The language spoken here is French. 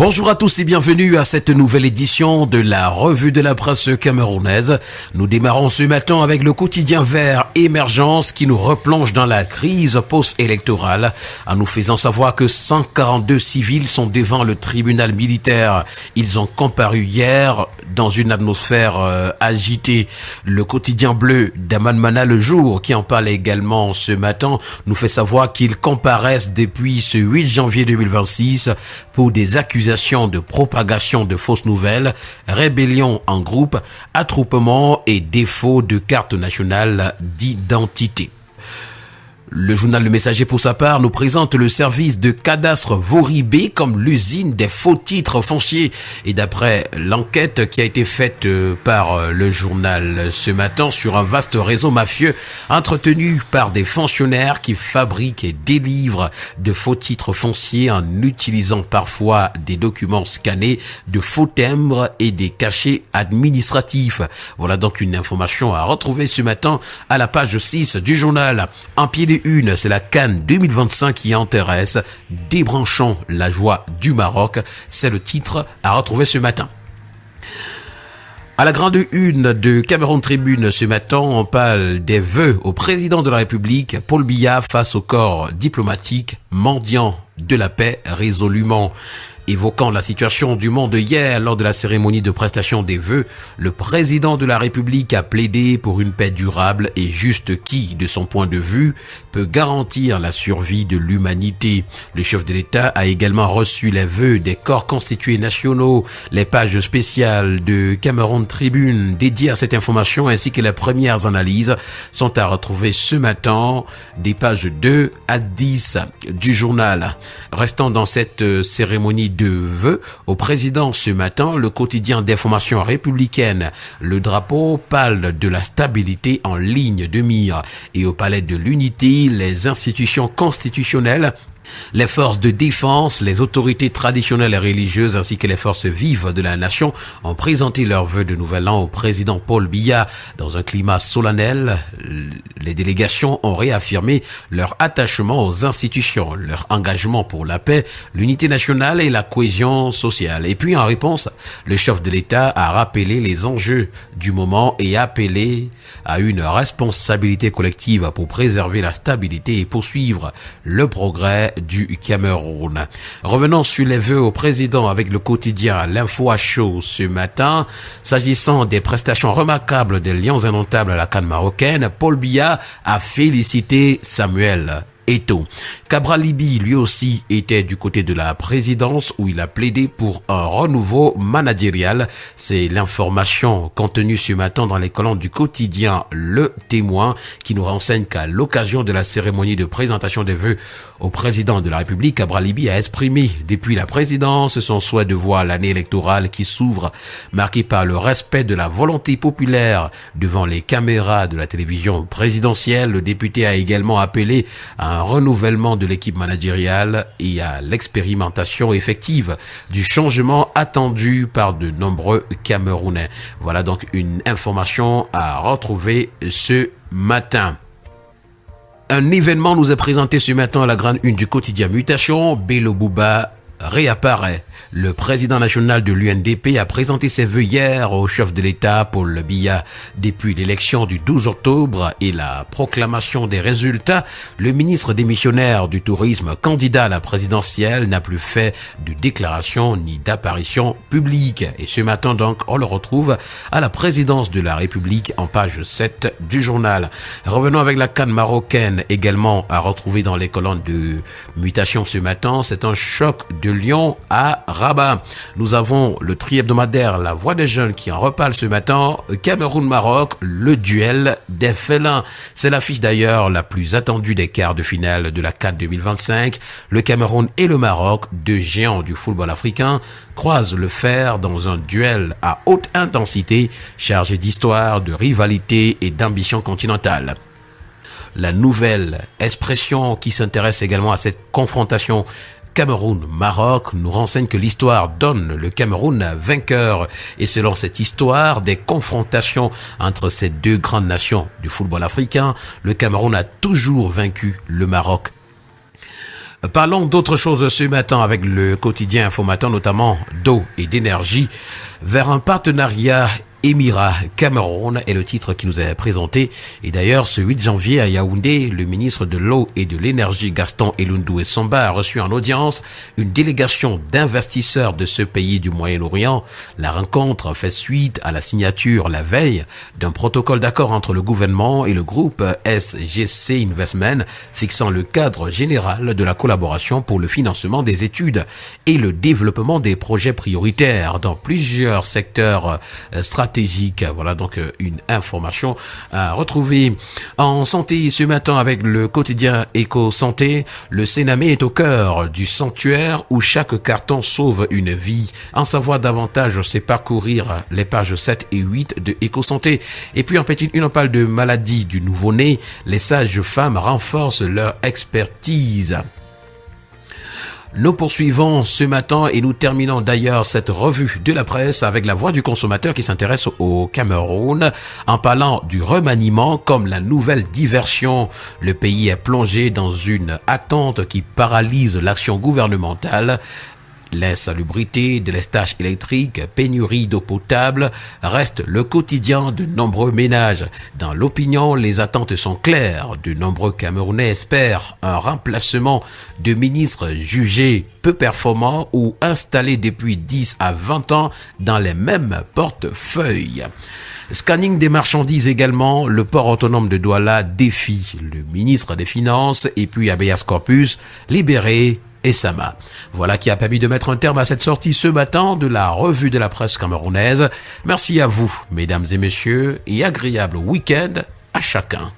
Bonjour à tous et bienvenue à cette nouvelle édition de la revue de la presse camerounaise. Nous démarrons ce matin avec le quotidien vert Émergence qui nous replonge dans la crise post-électorale en nous faisant savoir que 142 civils sont devant le tribunal militaire. Ils ont comparu hier dans une atmosphère agitée. Le quotidien bleu d'Aman Mana Le Jour qui en parle également ce matin nous fait savoir qu'ils comparaissent depuis ce 8 janvier 2026 pour des accusations de propagation de fausses nouvelles, rébellion en groupe, attroupement et défaut de carte nationale d'identité. Le journal Le Messager, pour sa part, nous présente le service de cadastre Voribé comme l'usine des faux titres fonciers. Et d'après l'enquête qui a été faite par le journal ce matin sur un vaste réseau mafieux entretenu par des fonctionnaires qui fabriquent et délivrent de faux titres fonciers en utilisant parfois des documents scannés, de faux timbres et des cachets administratifs. Voilà donc une information à retrouver ce matin à la page 6 du journal. En pied de une, c'est la CAN 2025 qui intéresse. Débranchons la joie du Maroc, c'est le titre à retrouver ce matin. À la grande une de Cameroun Tribune ce matin, on parle des vœux au président de la République, Paul Biya, face au corps diplomatique mendiant de la paix résolument. Évoquant la situation du monde hier lors de la cérémonie de prestation des vœux, le président de la République a plaidé pour une paix durable et juste qui, de son point de vue, peut garantir la survie de l'humanité. Le chef de l'État a également reçu les vœux des corps constitués nationaux. Les pages spéciales de Cameroun Tribune dédiées à cette information ainsi que les premières analyses sont à retrouver ce matin des pages 2 à 10 du journal. Restant dans cette cérémonie de vœux au président ce matin, le quotidien d'information républicaine, le drapeau parle de la stabilité en ligne de mire et au palais de l'unité, les institutions constitutionnelles, les forces de défense, les autorités traditionnelles et religieuses ainsi que les forces vives de la nation ont présenté leurs vœux de nouvel an au président Paul Biya. Dans un climat solennel, les délégations ont réaffirmé leur attachement aux institutions, leur engagement pour la paix, l'unité nationale et la cohésion sociale. Et puis en réponse, le chef de l'État a rappelé les enjeux du moment et appelé à une responsabilité collective pour préserver la stabilité et poursuivre le progrès du Cameroun. Revenons sur les vœux au président avec le quotidien L'Info à chaud ce matin. S'agissant des prestations remarquables des Lions indomptables à la CAN marocaine, Paul Biya a félicité Samuel Eto'o. Cabral Libye, lui aussi, était du côté de la présidence où il a plaidé pour un renouveau managérial. C'est l'information contenue ce matin dans les colonnes du quotidien Le Témoin qui nous renseigne qu'à l'occasion de la cérémonie de présentation des vœux au président de la République, Cabral Libye a exprimé depuis la présidence son souhait de voir l'année électorale qui s'ouvre marquée par le respect de la volonté populaire devant les caméras de la télévision présidentielle. Le député a également appelé à un renouvellement de l'équipe managériale et à l'expérimentation effective du changement attendu par de nombreux Camerounais. Voilà donc une information à retrouver ce matin. Un événement nous est présenté ce matin à la grande une du quotidien Mutation. Bello Bouba réapparaît. Le président national de l'UNDP a présenté ses vœux hier au chef de l'État Paul Biya. Depuis l'élection du 12 octobre et la proclamation des résultats, le ministre démissionnaire du tourisme, candidat à la présidentielle, n'a plus fait de déclaration ni d'apparition publique. Et ce matin donc, on le retrouve à la présidence de la République en page 7 du journal. Revenons avec la CAN marocaine également à retrouver dans les colonnes de Mutation ce matin. C'est un choc de Lyon à Rabat. Nous avons le tri-hebdomadaire La Voix des Jeunes qui en reparle ce matin. Cameroun-Maroc, le duel des félins. C'est l'affiche d'ailleurs la plus attendue des quarts de finale de la CAN 2025. Le Cameroun et le Maroc, deux géants du football africain, croisent le fer dans un duel à haute intensité, chargé d'histoire, de rivalité et d'ambition continentale. La nouvelle expression qui s'intéresse également à cette confrontation Cameroun-Maroc nous renseigne que l'histoire donne le Cameroun vainqueur. Et selon cette histoire des confrontations entre ces deux grandes nations du football africain, le Cameroun a toujours vaincu le Maroc. Parlons d'autre chose ce matin avec le quotidien Infomatin, notamment d'eau et d'énergie, vers un partenariat Émirat-Cameroun est le titre qui nous est présenté. Et d'ailleurs, ce 8 janvier à Yaoundé, le ministre de l'Eau et de l'Énergie Gaston Elundou Samba a reçu en audience une délégation d'investisseurs de ce pays du Moyen-Orient. La rencontre fait suite à la signature la veille d'un protocole d'accord entre le gouvernement et le groupe SGC Investment fixant le cadre général de la collaboration pour le financement des études et le développement des projets prioritaires dans plusieurs secteurs stratégiques. Voilà donc une information à retrouver en santé ce matin avec le quotidien Éco-Santé. Le Sénamé est au cœur du sanctuaire où chaque carton sauve une vie. En savoir davantage, c'est parcourir les pages 7 et 8 de Éco-Santé. Et puis en petite une, on parle de maladie du nouveau-né. Les sages-femmes renforcent leur expertise. Nous poursuivons ce matin et nous terminons d'ailleurs cette revue de la presse avec la voix du consommateur qui s'intéresse au Cameroun en parlant du remaniement comme la nouvelle diversion. Le pays est plongé dans une attente qui paralyse l'action gouvernementale. L'insalubrité, délestage électrique, pénurie d'eau potable reste le quotidien de nombreux ménages. Dans l'opinion, les attentes sont claires. De nombreux Camerounais espèrent un remplacement de ministres jugés peu performants ou installés depuis 10 à 20 ans dans les mêmes portefeuilles. Scanning des marchandises également, le port autonome de Douala défie le ministre des Finances et puis Habeas Corpus libéré et Sama. Voilà qui a permis de mettre un terme à cette sortie ce matin de la revue de la presse camerounaise. Merci à vous, mesdames et messieurs, et agréable week-end à chacun.